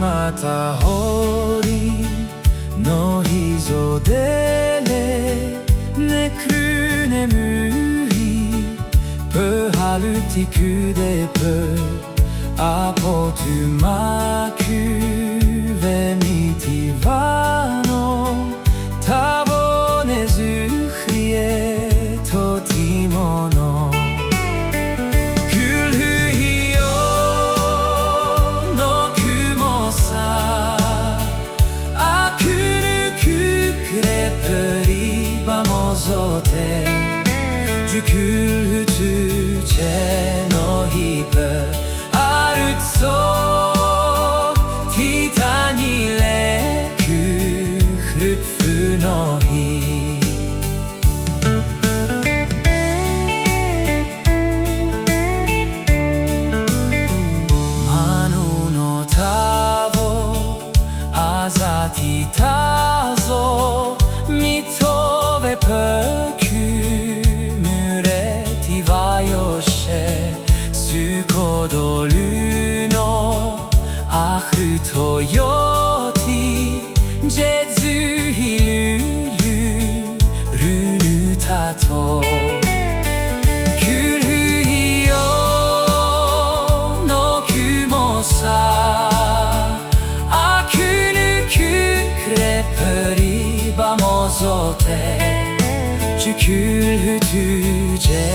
また堀の溝でねく眠いプハルティクデプアポトゥマクベミティバノタボネズフリエトティモノDu kultur no hiper arutso titani le kuhrufu no hi Manu no tabo azati tazo mitove perドルのアフトヨティジェズヒルルルタトクルイヨのクモサアクヌククレプリバモゾテジュクルトゥジェ